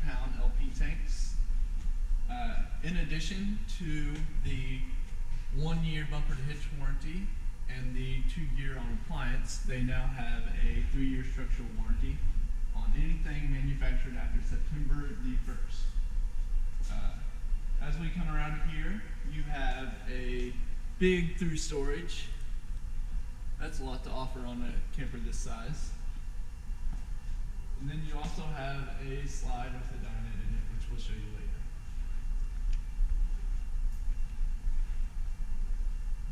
pound LP tanks. In addition to the 1-year bumper to hitch warranty and the 2-year on appliance, they now have a 3-year structural warranty on anything manufactured after September the 1st. As we come around here, you have a big through storage. That's a lot to offer on a camper this size. And then you also have a slide with a dinette in it, which we'll show you later.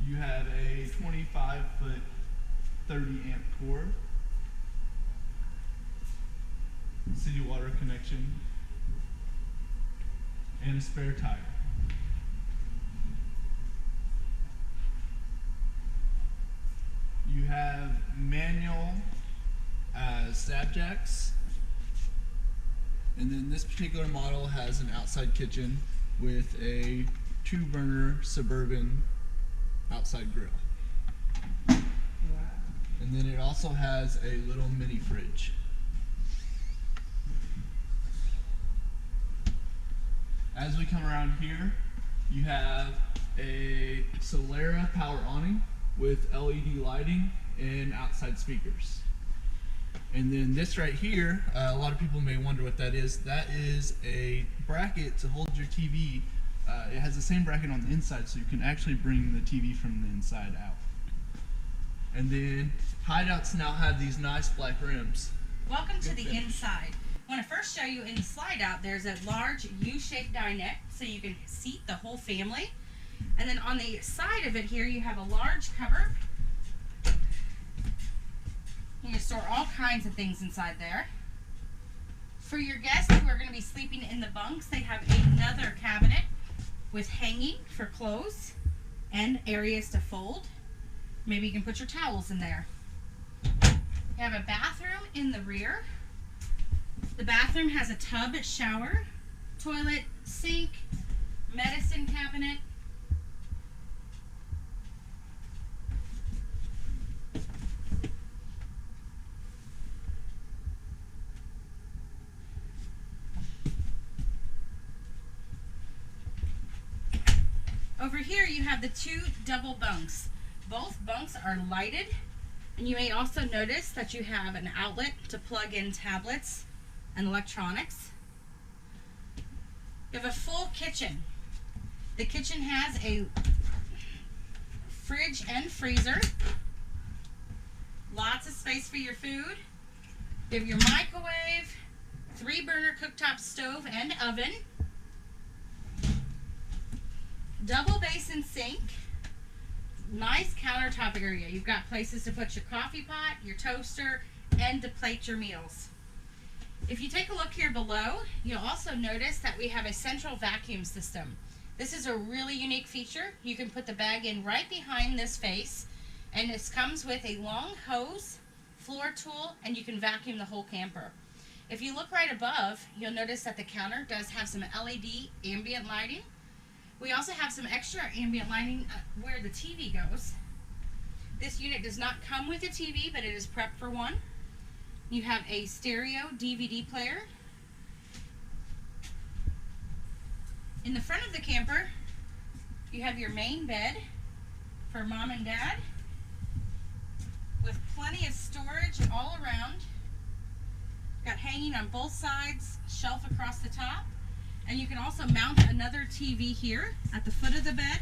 You have a 25-foot 30-amp cord, city water connection, and a spare tire. You have manual stab jacks, and then this particular model has an outside kitchen with a 2-burner Suburban outside grill. And then it also has a little mini fridge. As we come around here, you have a Solera power awning with LED lighting and outside speakers. And then this right here, a lot of people may wonder what that is. That is a bracket to hold your TV. It has the same bracket on the inside, so you can actually bring the TV from the inside out. And then Hideouts now have these nice black rims. Welcome to the inside. I want to first show you in the slide out, there's a large U-shaped dinette, so you can seat the whole family. And then on the side of it here, you have a large cupboard. You can store all kinds of things inside there. For your guests who are going to be sleeping in the bunks, they have another cabinet with hanging for clothes and areas to fold. Maybe you can put your towels in there. You have a bathroom in the rear. The bathroom has a tub, shower, toilet, sink, medicine cabinet. Over here you have the 2 double bunks. Both bunks are lighted, and you may also notice that you have an outlet to plug in tablets and electronics. You have a full kitchen. The kitchen has a fridge and freezer. Lots of space for your food. You have your microwave, 3-burner cooktop stove and oven. Double basin sink. Nice countertop area. You've got places to put your coffee pot, your toaster, and to plate your meals. If you take a look here below, you'll also notice that we have a central vacuum system. This is a really unique feature. You can put the bag in right behind this face, and this comes with a long hose, floor tool, and you can vacuum the whole camper. If you look right above, you'll notice that the counter does have some LED ambient lighting. We also have some extra ambient lighting where the TV goes. This unit does not come with a TV, but it is prepped for one. You have a stereo DVD player. In the front of the camper, you have your main bed for mom and dad with plenty of storage all around. Got hanging on both sides, shelf across the top. And you can also mount another TV here at the foot of the bed.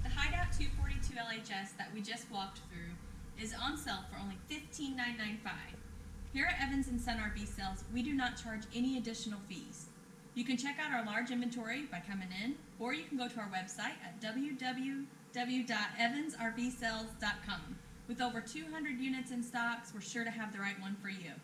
The Hideout 242 LHS that we just walked through is on sale for only $15,995. Here at Evans & Son RV Sales, we do not charge any additional fees. You can check out our large inventory by coming in, or you can go to our website at www.evansrvsales.com. With over 200 units in stocks, we're sure to have the right one for you.